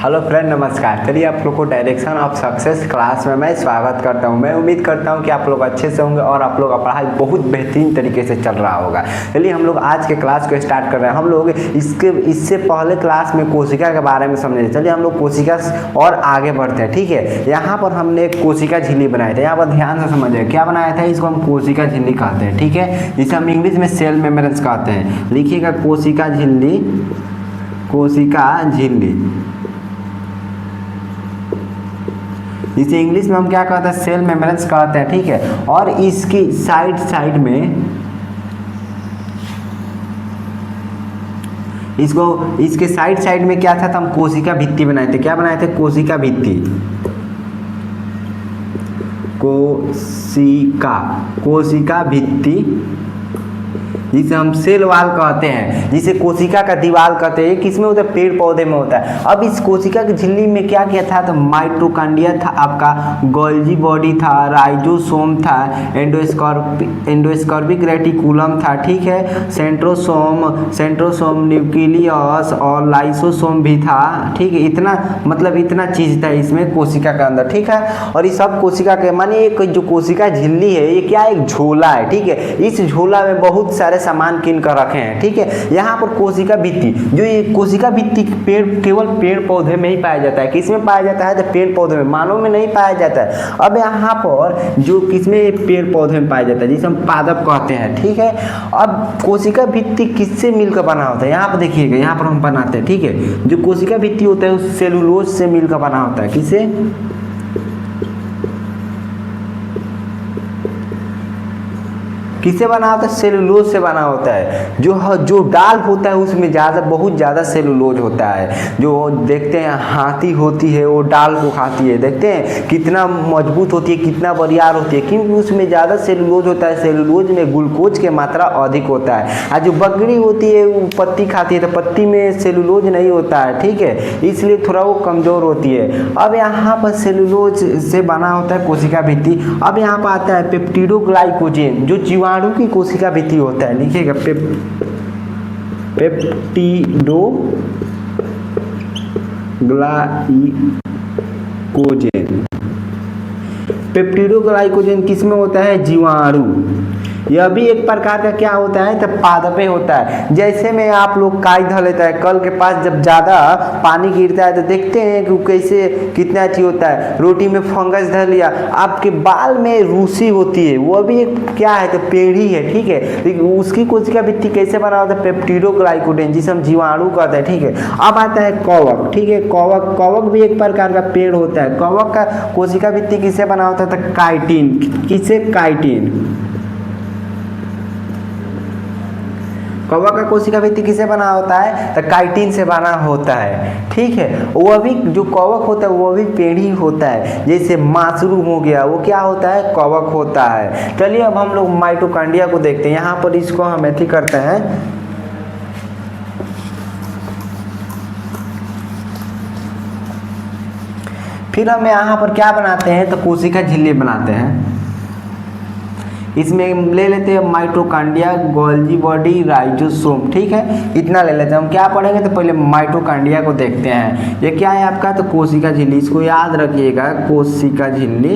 Hello friend, नमस्कार। चलिए आप लोग को डायरेक्शन ऑफ सक्सेस क्लास में मैं स्वागत करता हूं। मैं उम्मीद करता हूं कि आप लोग अच्छे से होंगे और आप लोग का पढ़ाई बहुत बेहतरीन तरीके से चल रहा होगा। चलिए हम लोग आज के क्लास को स्टार्ट कर रहे हैं। हम लोग इससे पहले क्लास में कोशिका के बारे में समझे। चलिए हम लोग कोशिका और आगे बढ़ते हैं, ठीक है। यहाँ पर हमने एक कोशिका झिल्ली बनाई थी। यहाँ पर ध्यान से समझिए क्या बनाया था। इसको हम कोशिका झिल्ली कहते हैं, ठीक है। जिसे हम इंग्लिश में सेल मेम्ब्रेन्स कहते हैं। लिखिएगा कोशिका झिल्ली, कोशिका झिल्ली। इसे इंग्लिश में हम क्या कहते हैं, सेल मेम्ब्रेन्स कहते हैं, ठीक है। और इसकी साइड में इसके साइड में क्या था, तो हम कोशिका भित्ति बनाए थे। क्या बनाए थे? कोशिका भित्ति, कोशिका भित्ति, जिसे हम सेल वाल कहते हैं, जिसे कोशिका का दीवार कहते हैं। किसमें होता है? पेड़ पौधे में होता है। अब इस कोशिका की झिल्ली में क्या किया था, तो माइटोकॉन्ड्रिया था, आपका गोल्जी बॉडी था, राइजोसोम था, एंडोस्कॉर्पिक रेटिकुलम था, ठीक है। सेंट्रोसोम, न्यूक्लियस और लाइसोसोम भी था, ठीक है। इतना चीज था इसमें कोशिका के अंदर, ठीक है। और इस सब कोशिका के मानिए एक जो कोशिका झिल्ली है, ये क्या, एक झोला है, ठीक है। इस झोला में बहुत सारे सामान किन कर रखे हैं, ठीक है। यहाँ पर कोशिका भित्ति, जो ये कोशिका भित्ति केवल पेड़ पौधे में ही पाया जाता है। किसमें पाया जाता है? तो पेड़ पौधे में, मानव में नहीं पाया जाता है। अब यहाँ पर जो किसमें, पेड़ पौधे में पाया जाता है, जिसे हम पादप कहते हैं, ठीक है। अब कोशिका भित्ति किससे मिलकर बना होता है? यहाँ पर देखिएगा, यहाँ पर हम बनाते हैं, ठीक है। जो कोशिका भित्ति होता है उस सेलुलोज से मिलकर बना होता है। किससे? किससे बना होता है? सेलुलोज से बना होता है। जो डाल होता है उसमें बहुत ज़्यादा सेलुलोज होता है। जो देखते हैं हाथी होती है, वो डाल को खाती है, देखते हैं कितना मजबूत होती है, कितना बरियार होती है, क्योंकि उसमें ज़्यादा सेलुलोज होता है। सेलुलोज में ग्लूकोज की मात्रा अधिक होता है। और जो बकरी होती है वो पत्ती खाती है, तो पत्ती में सेलुलोज नहीं होता है, ठीक है। इसलिए थोड़ा वो कमज़ोर होती है। अब यहाँ पर सेलुलोज से बना होता है कोशिका भित्ति। अब यहाँ पर आता है पेप्टिडोग्लाइकोजेन, जो जीवाणु की कोशिका भित्ति होता है। लिखिएगा पेप्टिडोग्लाइकोजेन किसमें होता है? जीवाणु। यह भी एक प्रकार का क्या होता है, तो पादपे होता है। जैसे में आप लोग काई धर लेता है, कल के पास जब ज़्यादा पानी गिरता है तो देखते हैं कि कैसे कितना अच्छी होता है। रोटी में फंगस धर लिया, आपके बाल में रूसी होती है, वो भी एक क्या है, तो पेड़ी है, ठीक है। लेकिन उसकी कोशिका भित्ति कैसे बना होता है? पेप्टिडोग्लाइकोजेन, जिसे हम जीवाणु कहते हैं, ठीक है। अब आता है कवक, ठीक है। कवक भी एक प्रकार का पेड़ होता है। कवक का कोशिका भित्ति किससे बना होता है? तो काइटिन। किससे? काइटिन। कवक का कोशिका भित्ति किससे बना होता है? तो काइटिन से बना होता है, ठीक है। वो भी जो कवक होता है वो भी पेड़ी होता है। जैसे मशरूम हो गया, वो क्या होता है? कवक होता है। चलिए अब हम लोग माइटोकॉन्ड्रिया को देखते हैं। यहाँ पर इसको हम ऐसे करते हैं, फिर हम यहाँ पर क्या बनाते हैं, तो कोशिका झिल्ली बनाते हैं। इसमें ले लेते हैं माइटोकॉन्ड्रिया, गोल्जी बॉडी, राइजोसोम, ठीक है। इतना ले लेते हैं। हम क्या पढ़ेंगे, तो पहले माइटोकॉन्ड्रिया को देखते हैं। ये क्या है आपका? तो कोशिका झिल्ली। इसको याद रखिएगा, कोशिका झिल्ली,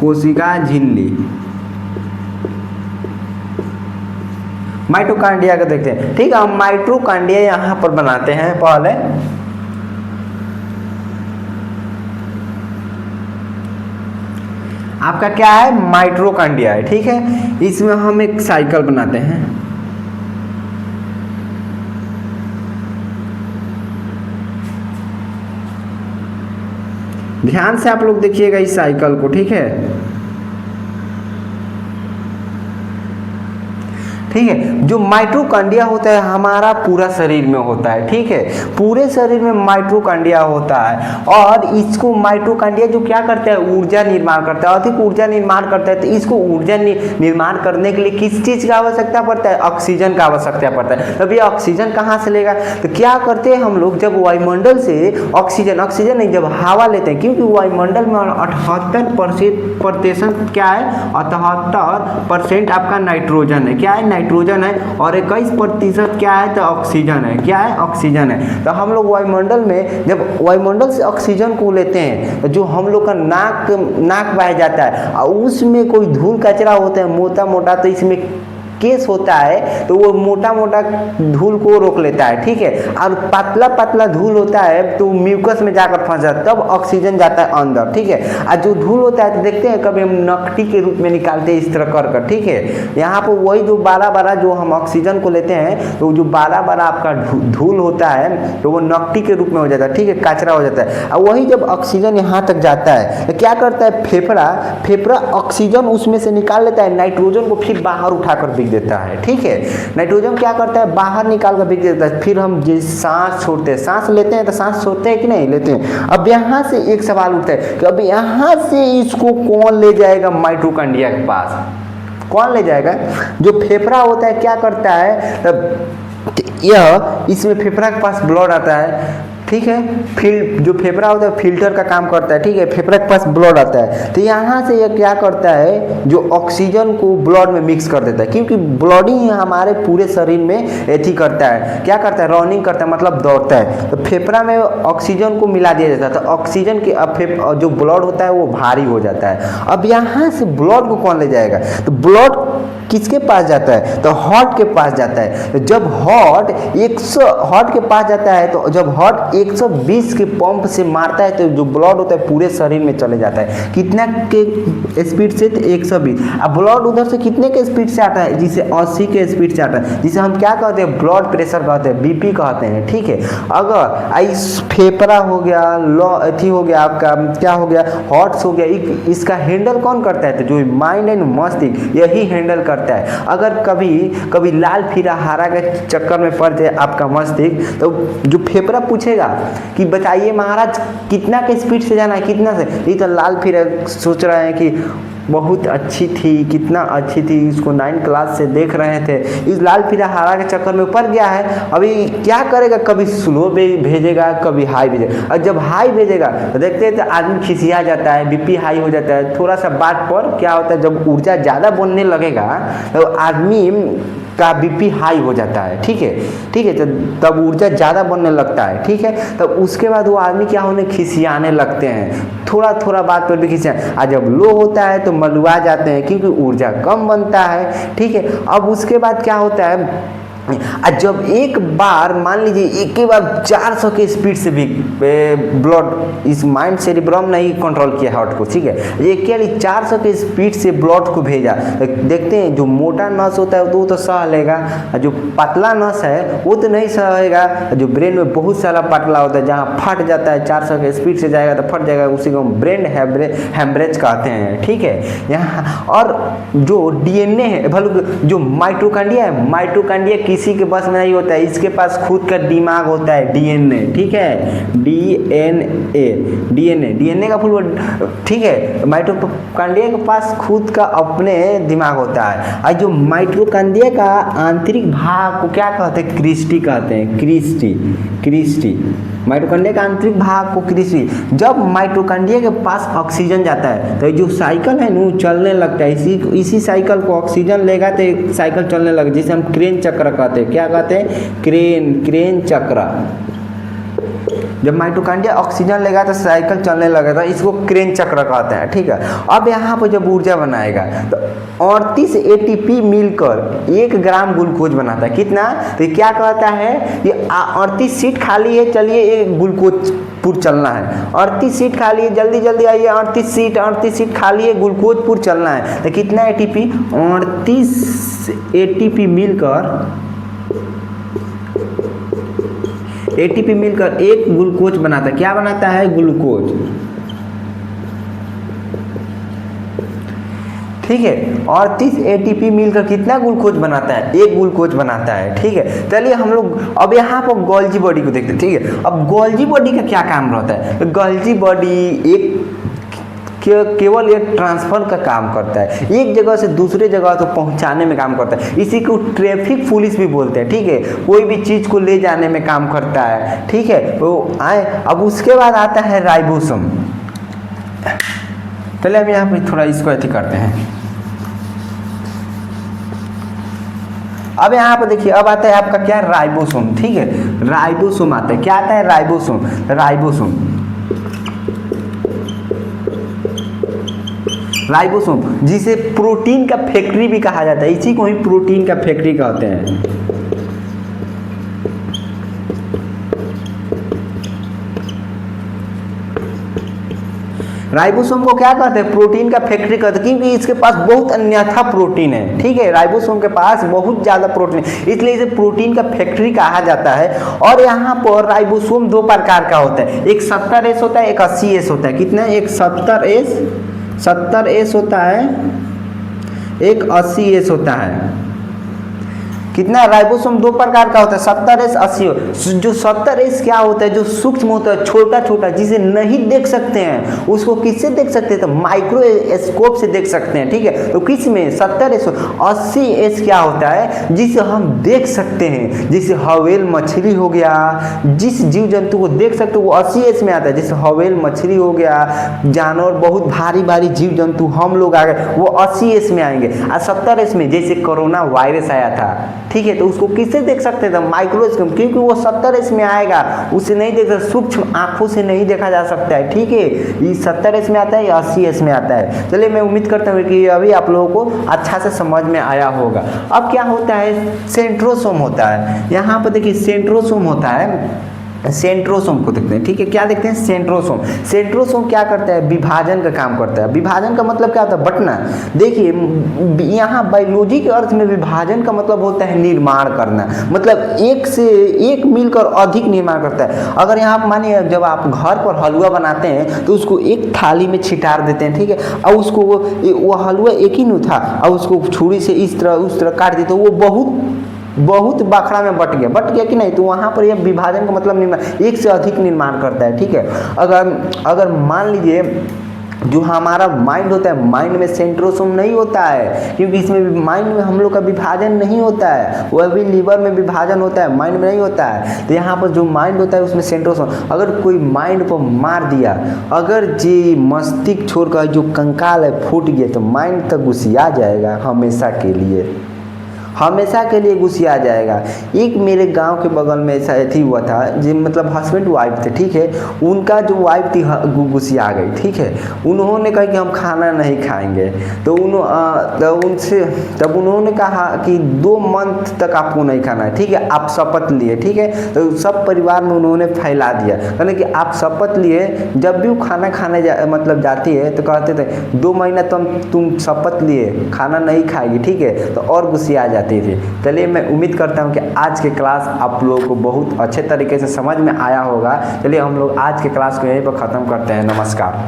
कोशिका झिल्ली। माइटोकॉन्ड्रिया को देखते हैं, ठीक है। हम माइटोकॉन्ड्रिया यहाँ पर बनाते हैं पहले। आपका क्या है? माइटोकॉन्ड्रिया है, ठीक है। इसमें हम एक साइकिल बनाते हैं। ध्यान से आप लोग देखिएगा इस साइकिल को, ठीक है। ठीक है। जो माइटोकॉन्ड्रिया होता है हमारा पूरा शरीर में होता है, ठीक है। पूरे शरीर में माइटोकॉन्ड्रिया होता है। और इसको माइटोकॉन्ड्रिया जो क्या करता है, ऊर्जा निर्माण करता है, अधिक ऊर्जा निर्माण करता है। तो इसको ऊर्जा निर्माण करने के लिए किस चीज़ का आवश्यकता पड़ता है? ऑक्सीजन का आवश्यकता पड़ता है। अब ये ऑक्सीजन कहाँ से लेगा? तो क्या करते हैं हम लोग, जब वायुमंडल से ऑक्सीजन नहीं, जब हवा लेते हैं, क्योंकि वायुमंडल में 78% क्या है, 78% आपका नाइट्रोजन है। क्या है? नाइट्रोजन है और 21% क्या है, तो ऑक्सीजन है। क्या है, ऑक्सीजन है। तो हम लोग वायुमंडल में जब वायुमंडल से ऑक्सीजन को लेते हैं तो जो हम लोग का नाक बह जाता है और उसमें कोई धूल कचरा होता है मोटा मोटा, तो इसमें केस होता है तो वो मोटा मोटा धूल को रोक लेता है, ठीक है। और पतला पतला धूल होता है तो म्यूकस में जाकर फंस जाता है, तब ऑक्सीजन जाता है अंदर, ठीक है। और जो धूल होता है तो देखते हैं कभी हम नकटी के रूप में निकालते हैं इस तरह कर, ठीक है। यहाँ पर वही जो बड़ा बड़ा जो हम ऑक्सीजन को लेते हैं तो जो बड़ा बड़ा आपका धूल होता है तो वो नकटी के रूप में हो जाता है, ठीक है, कचरा हो जाता है। और वही जब ऑक्सीजन यहाँ तक जाता है तो क्या करता है, फेफड़ा ऑक्सीजन उसमें से निकाल लेता है, नाइट्रोजन को फिर बाहर उठाकर बिक देता है, ठीक है। नाइट्रोजन क्या करता है, बाहर निकाल कर बिक देता है। फिर हम जिस सांस छोड़ते हैं, सांस लेते हैं तो सांस छोड़ते हैं कि नहीं लेते हैं। अब यहाँ से एक सवाल उठता है कि अब यहाँ से इसको कौन ले जाएगा माइटोकॉन्ड्रिया के पास, कौन ले जाएगा। जो फेफड़ा होता है क्या करता है, यह इसमें फेफड़ा के पास ब्लड आता है, ठीक है। जो फेफड़ा होता है फिल्टर का काम करता है, ठीक है। फेफड़ा के पास ब्लड आता है तो यहाँ से यह क्या करता है, जो ऑक्सीजन को ब्लड में मिक्स कर देता है, क्योंकि ब्लड ही हमारे पूरे शरीर में एथी करता है, क्या करता है, रनिंग करता है, मतलब दौड़ता है। तो फेफड़ा में ऑक्सीजन को मिला दिया जाता है तो ऑक्सीजन के अब जो ब्लड होता है वो भारी हो जाता है। अब यहाँ से ब्लड को कौन ले जाएगा, तो ब्लड किसके पास जाता है, तो हार्ट के पास जाता है। तो जब हार्ट के पास जाता है तो जब हार्ट 120 के पंप से मारता है तो जो ब्लड होता है पूरे शरीर में चले जाता है, कितना के स्पीड से, 120। अब ब्लड उधर से कितने के स्पीड से आता है, जिसे 80 के स्पीड से आता है, जिसे हम क्या कहते हैं, ब्लड प्रेशर कहते हैं, बीपी कहते हैं, ठीक है। अगर इस फेफड़ा हो गया, अथी हो गया, आपका क्या हो गया, हार्ट्स हो गया, इसका हैंडल कौन करता है, तो जो माइंड एंड मस्तिष्क यही हैंडल करता है। अगर कभी लाल फीरा हारा के चक्कर में पड़ जाए आपका मस्तिष्क, तो जो फेफड़ा पूछेगा कि बताइए महाराज कितना के स्पीड से जाना है, कितना से, ये तो लाल फीरा सोच रहे हैं कि बहुत अच्छी थी, कितना अच्छी थी, इसको 9 क्लास से देख रहे थे, इस लाल फीरा हारा के चक्कर में पड़ गया है। अभी क्या करेगा, कभी स्लो भेजेगा, कभी हाई भेजेगा। और जब हाई भेजेगा तो देखते हैं तो आदमी खिसिया जाता है, बीपी हाई हो जाता है। थोड़ा सा बात पर क्या होता है, जब ऊर्जा ज़्यादा बनने लगेगा तो आदमी का बीपी हाई हो जाता है, ठीक है। तो तब ऊर्जा ज़्यादा बनने लगता है, ठीक है। तब उसके बाद वो आदमी क्या होने, खिसियाने लगते हैं, थोड़ा बात पर भी खिसियाने। और जब लो होता है तो मलुआ जाते हैं क्योंकि ऊर्जा कम बनता है, ठीक है। अब उसके बाद क्या होता है, जब एक बार मान लीजिए एक ही बार 400 के स्पीड से भी ब्लड, इस माइंड सेरिब्रम ने ही कंट्रोल किया हार्ट को, ठीक है। एक क्या 400 के स्पीड से ब्लड को भेजा, देखते हैं जो मोटा नस होता है वो तो सह लेगा, जो पतला नस है वो तो नहीं सहेगा। जो ब्रेन में बहुत सारा पतला होता है जहाँ फट जाता है, 400 के स्पीड से जाएगा तो फट जाएगा, उसी को हम ब्रेन हेमरेज कहते हैं, ठीक है। यहाँ और जो डीएनए है, जो माइटोकॉन्ड्रिया है, माइटोकॉन्ड्रिया किसी के बस में नहीं होता है, इसके पास खुद का दिमाग होता है, डीएनए, ठीक है। डीएनए का फुल, ठीक है। माइटोकॉन्ड्रिया के पास खुद का अपने दिमाग होता है। और जो माइटोकॉन्ड्रिया का आंतरिक भाग को क्या कहते हैं, क्रिस्टी कहते हैं, क्रिस्टी। माइटोकॉन्ड्रिया का आंतरिक भाग को क्रिस्टी। जब माइटोकॉन्ड्रिया के पास ऑक्सीजन जाता है तो जो साइकिल है वो चलने लगता है, इसी साइकिल को ऑक्सीजन लेगा तो एक साइकिल चलने लगेगा, जिसे हम क्रेन चक्र कहते हैं। क्या कहते हैं, क्रेन चक्र। जब माइटोकॉन्ड्रिया ऑक्सीजन लेगा तो साइकिल चलने लगेगा, इसको क्रेन चक्र कहते हैं, ठीक है। अब यहाँ पर जब ऊर्जा बनाएगा तो 38 एटीपी मिलकर 1 ग्राम ग्लूकोज बनाता है। कितना, तो क्या कहता है, ये 38 सीट खाली है, चलिए एक ग्लूकोज पुर चलना है, 38 सीट खाली है, जल्दी आइए, 38 सीट खाली है, ग्लूकोजपुर चलना है। तो कितना एटीपी, 38 एटीपी मिलकर एक ग्लूकोज बनाता है। क्या बनाता है, ग्लूकोज, ठीक है। 38 एटीपी मिलकर कितना ग्लूकोज बनाता है, एक ग्लूकोज बनाता है, ठीक है। चलिए हम लोग अब यहाँ पर गोल्जी बॉडी को देखते हैं, ठीक है। अब गोल्जी बॉडी का क्या काम रहता है, तो गोल्जी बॉडी केवल एक ट्रांसफर का काम करता है, एक जगह से दूसरे जगह तो पहुंचाने में काम करता है। इसी को ट्रैफिक पुलिस भी बोलते हैं, ठीक है। कोई भी चीज़ को ले जाने में काम करता है, ठीक है। तो अब उसके बाद आता है राइबोसोम। पहले हम यहाँ पर थोड़ा इसको ऐसे करते हैं। अब यहाँ पर देखिए, अब आता है आपका क्या, राइबोसोम। ठीक है, राइबोसोम आता है, क्या आता है, राइबोसोम। राइबोसोम, राइबोसोम जिसे प्रोटीन का फैक्ट्री भी कहा जाता है, इसी को ही प्रोटीन का फैक्ट्री कहते हैं। राइबोसोम को क्या कहते हैं, प्रोटीन का फैक्ट्री कहते हैं, क्योंकि इसके पास बहुत अन्यथा प्रोटीन है। ठीक है, राइबोसोम के पास बहुत ज़्यादा प्रोटीन है, इसलिए इसे प्रोटीन का फैक्ट्री कहा जाता है। और यहाँ पर राइबोसोम दो प्रकार का होता है, एक 70S होता है, एक 80S होता है। कितना, एक 70S होता है, एक 80S होता है। कितना, राइबोसोम दो प्रकार का होता है, 70S 80। जो 70S क्या होता है, जो सूक्ष्म होता है, छोटा छोटा, जिसे नहीं देख सकते हैं, उसको किससे देख सकते हैं, तो माइक्रोस्कोप से देख सकते हैं। ठीक है, तो किस में, 70S। 80S क्या होता है, जिसे हम देख सकते हैं, जैसे हवेल मछली हो गया, जिस जीव जंतु को देख सकते हो वो 80S में आता है। जैसे हवेल मछली हो गया, जानवर, बहुत भारी भारी जीव जंतु, हम लोग आ गए, वो 80S में आएंगे। और 70S में, जैसे कोरोना वायरस आया था, ठीक है, तो उसको किससे देख सकते थे, माइक्रोस्कोप, क्योंकि वो 70S में आएगा, उसे नहीं देख सकते, सूक्ष्म आंखों से नहीं देखा जा सकता है। ठीक है, ये 70S में आता है, या 80S में आता है। चलिए, मैं उम्मीद करता हूँ कि अभी आप लोगों को अच्छा से समझ में आया होगा। अब क्या होता है, सेंट्रोसोम होता है। यहाँ पर देखिए, सेंट्रोसोम होता है, सेंट्रोसोम को देखते हैं। ठीक है, क्या देखते हैं, सेंट्रोसोम। सेंट्रोसोम क्या करता है, विभाजन का काम करता है। विभाजन का मतलब क्या होता है, बंटना। देखिए, यहाँ बायोलॉजी के अर्थ में विभाजन का मतलब होता है निर्माण करना, मतलब एक से एक मिलकर अधिक निर्माण करता है। अगर यहाँ आप मानिए, जब आप घर पर हलवा बनाते हैं तो उसको एक थाली में छिटार देते हैं। ठीक है, और उसको वो हलवा एक ही नहीं था, और उसको छुरी से इस तरह उस तरह काट देते, तो वो बहुत बखरा में बट गया कि नहीं, तो वहाँ पर यह विभाजन का मतलब निर्माण, एक से अधिक निर्माण करता है। ठीक है, अगर मान लीजिए जो हमारा माइंड होता है, माइंड में सेंट्रोसोम नहीं होता है, क्योंकि इसमें माइंड में हम लोग का विभाजन नहीं होता है, वह भी लीवर में विभाजन होता है, माइंड में नहीं होता है। तो यहाँ पर जो माइंड होता है उसमें सेंट्रोसोम, अगर कोई माइंड को मार दिया, अगर जी मस्तिष्क छोड़कर जो कंकाल है फूट गया, तो माइंड तक घुसिया जाएगा, हमेशा के लिए, हमेशा के लिए घुसिया जाएगा। एक मेरे गांव के बगल में ऐसा थी हुआ था, जो मतलब हस्बैंड वाइफ थे। ठीक है, उनका जो वाइफ थी घुसिया गई। ठीक है, उन्होंने कहा कि हम खाना नहीं खाएंगे, तो तब उन्होंने कहा कि 2 मंथ तक आपको नहीं खाना है। ठीक है, आप शपथ लिए। ठीक है, तो सब परिवार में उन्होंने फैला दिया, कहने कि आप शपथ लिए, जब भी वो खाना खाने मतलब जाती है तो कहते थे 2 महीना तुम शपथ लिए खाना नहीं खाएगी। ठीक है, तो और घुसिया जाती थी। चलिए, मैं उम्मीद करता हूँ कि आज के क्लास आप लोगों को बहुत अच्छे तरीके से समझ में आया होगा। चलिए, हम लोग आज के क्लास को यहीं पर ख़त्म करते हैं। नमस्कार।